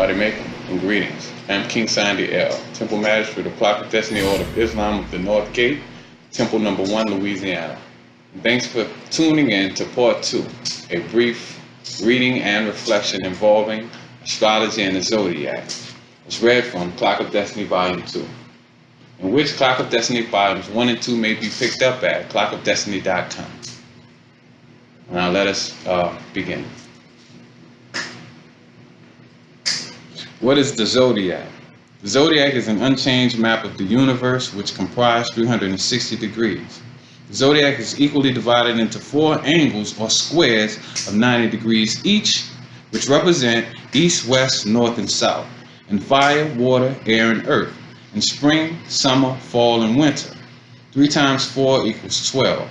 Everybody make them. And greetings. I'm King Sandi L, Temple Magistrate of Clock of Destiny Order of Islam of the North Gate, Temple number 1, Louisiana. And thanks for tuning in to part 2, a brief reading and reflection involving astrology and the Zodiac. It's read from Clock of Destiny Volume 2, in which Clock of Destiny Volumes 1 and 2 may be picked up at clockofdestiny.com. Now let us begin. What is the Zodiac? The Zodiac is an unchanged map of the universe which comprises 360 degrees. The Zodiac is equally divided into 4 angles or squares of 90 degrees each, which represent east, west, north, and south, and fire, water, air, and earth, and spring, summer, fall, and winter. 3 times 4 equals 12.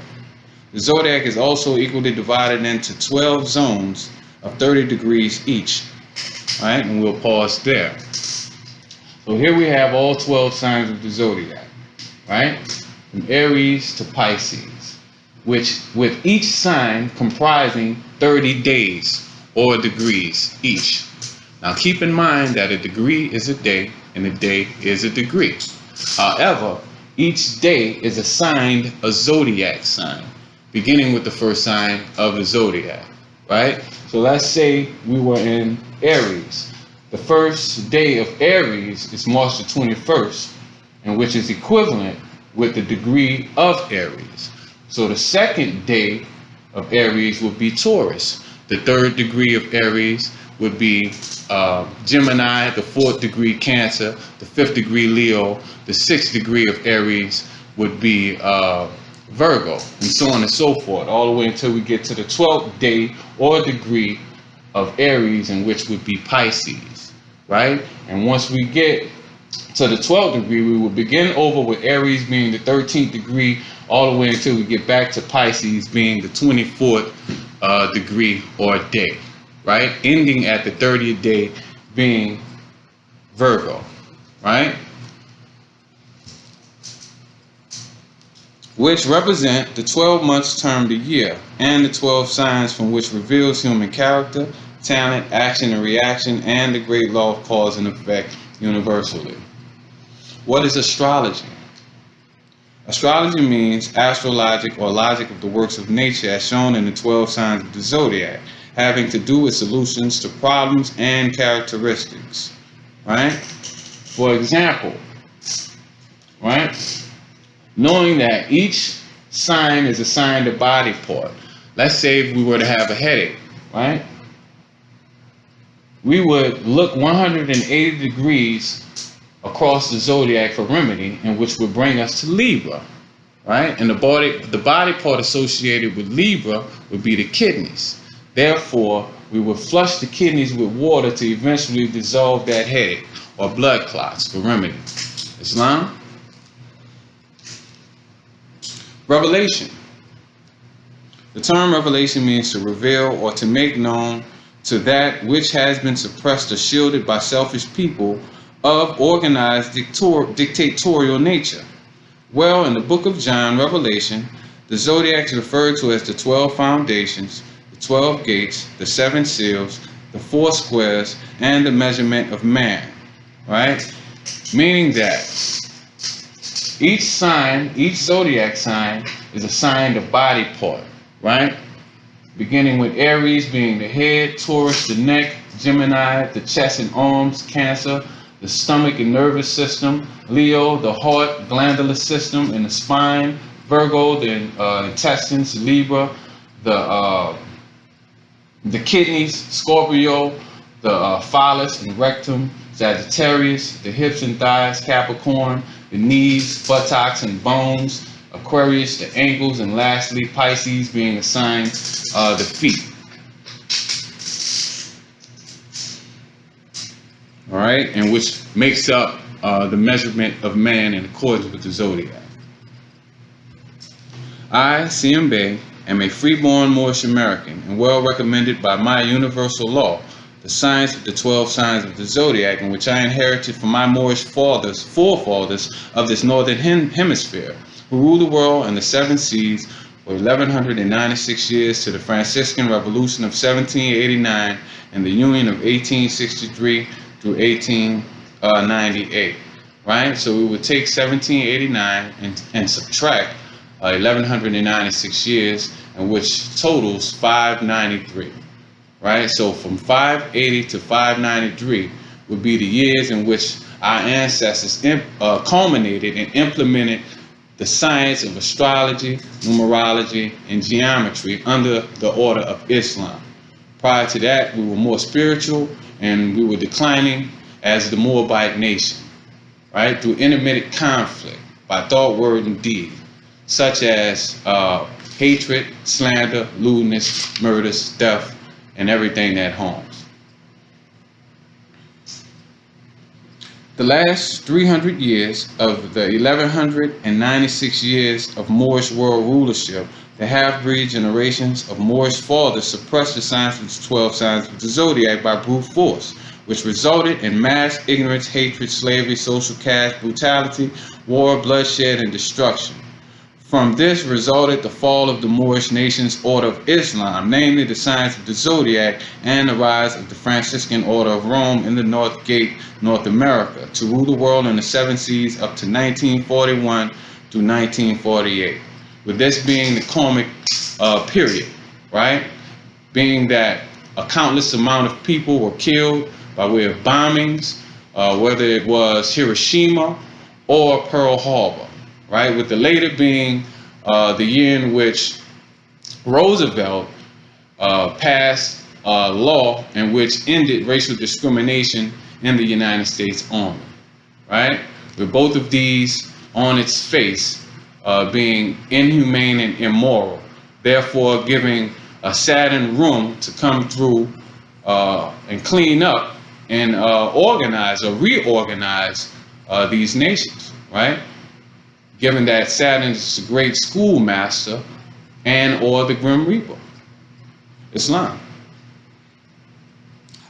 The Zodiac is also equally divided into 12 zones of 30 degrees each. All right, and we'll pause there. So here we have all 12 signs of the Zodiac, right? From Aries to Pisces, which with each sign comprising 30 days or degrees each. Now keep in mind that a degree is a day and a day is a degree. However, each day is assigned a Zodiac sign, beginning with the first sign of the Zodiac, right? So let's say we were in Aries. The first day of Aries is March the 21st, and which is equivalent with the degree of Aries. So the second day of Aries would be Taurus. The third degree of Aries would be Gemini, the 4th degree Cancer, the 5th degree Leo, the 6th degree of Aries would be Virgo, and so on and so forth, all the way until we get to the 12th day or degree of Aries, in which would be Pisces, right? And once we get to the 12th degree, we will begin over with Aries being the 13th degree, all the way until we get back to Pisces being the 24th degree or day, right? Ending at the 30th day being Virgo, right? Which represent the 12 months termed a year, and the 12 signs from which reveals human character, talent, action, and reaction, and the great law of cause and effect universally. What is astrology? Astrology means astrologic or logic of the works of nature as shown in the 12 signs of the Zodiac, having to do with solutions to problems and characteristics, right? For example, right? Knowing that each sign is assigned a body part. Let's say if we were to have a headache, right? We would look 180 degrees across the Zodiac for remedy, and which would bring us to Libra, right? And the body part associated with Libra would be the kidneys. Therefore, we would flush the kidneys with water to eventually dissolve that headache or blood clots for remedy. Islam? Revelation. The term revelation means to reveal or to make known to that which has been suppressed or shielded by selfish people of organized dictatorial nature. Well, in the book of John, Revelation, the Zodiac is referred to as the 12 foundations, the 12 gates, the 7 seals, the 4 squares, and the measurement of man, right? Meaning that each sign, each Zodiac sign is assigned a body part, right? Beginning with Aries being the head, Taurus the neck, Gemini the chest and arms, Cancer the stomach and nervous system, Leo the heart, glandular system and the spine, Virgo the intestines, Libra the kidneys, Scorpio the phallus and rectum, Sagittarius the hips and thighs, Capricorn the knees, buttocks, and bones, Aquarius, the ankles, and lastly, Pisces being assigned the feet. All right, and which makes up the measurement of man in accordance with the Zodiac. I, CMB, am a freeborn Moorish American and well recommended by my universal law, the science of the 12 signs of the Zodiac, in which I inherited from my Moorish forefathers of this northern hemisphere, who ruled the world and the 7 seas for 1196 years to the Franciscan Revolution of 1789 and the Union of 1863 through 1898, right? So we would take 1789 and subtract 1196 years, and which totals 593, right? So from 580 to 593 would be the years in which our ancestors culminated and implemented the science of astrology, numerology, and geometry under the order of Islam. Prior to that, we were more spiritual, and we were declining as the Moabite nation, right? Through intermittent conflict by thought, word, and deed, such as hatred, slander, lewdness, murders, death, and everything that harms. The last 300 years of the 1196 years of Moorish world rulership, the half-breed generations of Moorish fathers suppressed the science of the 12 signs of the zodiac by brute force, which resulted in mass ignorance, hatred, slavery, social caste, brutality, war, bloodshed, and destruction. From this resulted the fall of the Moorish nation's order of Islam, namely the science of the zodiac, and the rise of the Franciscan order of Rome in the North Gate, North America, to rule the world in the 7 seas up to 1941 through 1948. With this being the karmic period, right? Being that a countless amount of people were killed by way of bombings, whether it was Hiroshima or Pearl Harbor, right? With the later being the year in which Roosevelt passed a law in which ended racial discrimination in the United States Army, right? With both of these on its face being inhumane and immoral, therefore giving a Saturn room to come through and clean up and organize or reorganize these nations, right? Given that Saturn is the great schoolmaster and or the Grim Reaper, Islam.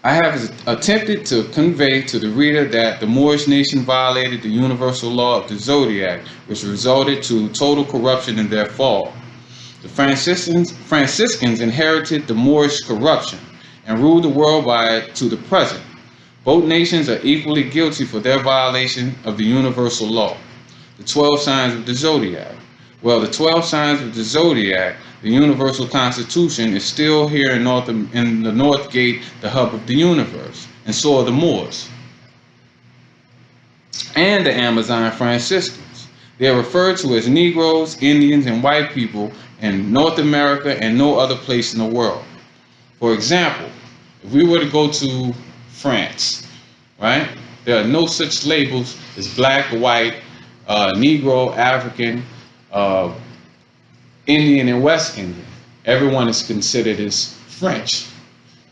I have attempted to convey to the reader that the Moorish nation violated the universal law of the zodiac, which resulted to total corruption in their fall. The Franciscans inherited the Moorish corruption and ruled the world by it to the present. Both nations are equally guilty for their violation of the universal law. The 12 signs of the zodiac. Well, the 12 signs of the zodiac, the universal constitution, is still here in the North Gate, the hub of the universe, and so are the Moors and the Amazon Franciscans. They are referred to as Negroes, Indians, and white people in North America and no other place in the world. For example, if we were to go to France, right, there are no such labels as black, white, Negro, African, Indian, and West Indian. Everyone is considered as French.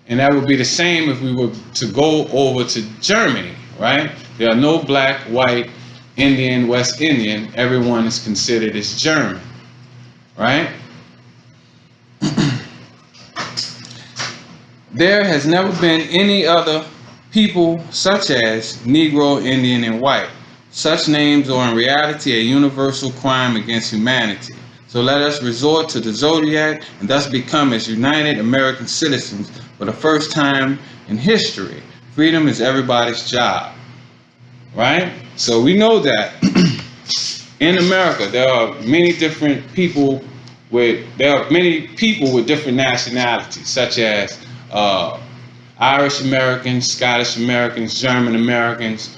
And that would be the same if we were to go over to Germany, right? There are no black, white, Indian, West Indian. Everyone is considered as German, right? There has never been any other people such as Negro, Indian, and white. Such names are in reality a universal crime against humanity. So let us resort to the zodiac and thus become as united American citizens for the first time in history. Freedom is everybody's job, right? So we know that in America there are many people with different nationalities, such as Irish Americans, Scottish Americans, German Americans,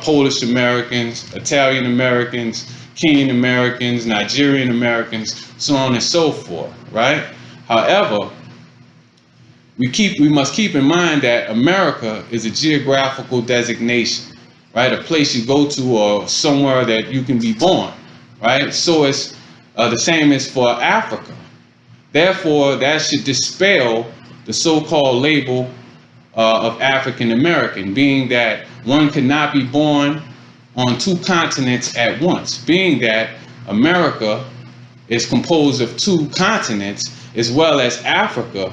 Polish Americans, Italian Americans, Kenyan Americans, Nigerian Americans, so on and so forth, right? However, we must keep in mind that America is a geographical designation, right? A place you go to or somewhere that you can be born, right? So it's the same as for Africa. Therefore, that should dispel the so-called label of African American, being that one cannot be born on 2 continents at once, being that America is composed of 2 continents, as well as Africa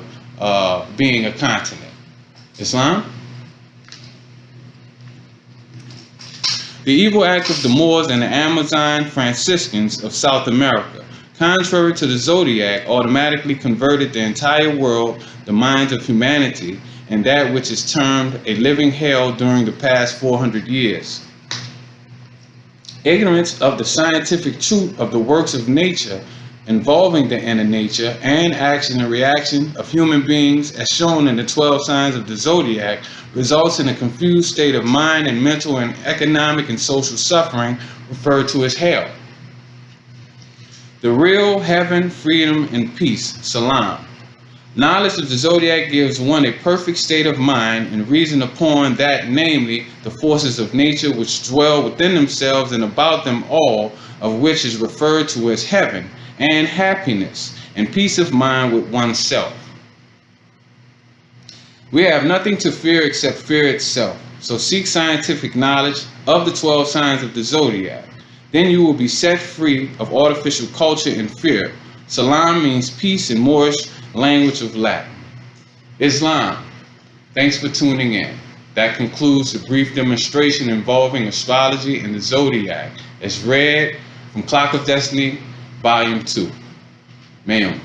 being a continent. Islam? The evil act of the Moors and the Amazon Franciscans of South America, contrary to the zodiac, automatically converted the entire world, the minds of humanity, and that which is termed a living hell during the past 400 years. Ignorance of the scientific truth of the works of nature involving the inner nature and action and reaction of human beings as shown in the 12 signs of the zodiac results in a confused state of mind and mental and economic and social suffering referred to as hell. The real heaven, freedom, and peace, Salam. Knowledge of the zodiac gives one a perfect state of mind and reason upon that, namely, the forces of nature which dwell within themselves and about them all, of which is referred to as heaven, and happiness, and peace of mind with oneself. We have nothing to fear except fear itself, so seek scientific knowledge of the 12 signs of the zodiac. Then you will be set free of artificial culture and fear. Salam means peace in Moorish language of Latin. Islam. Thanks for tuning in. That concludes the brief demonstration involving astrology and the zodiac as read from Clock of Destiny, Volume 2. Mayum.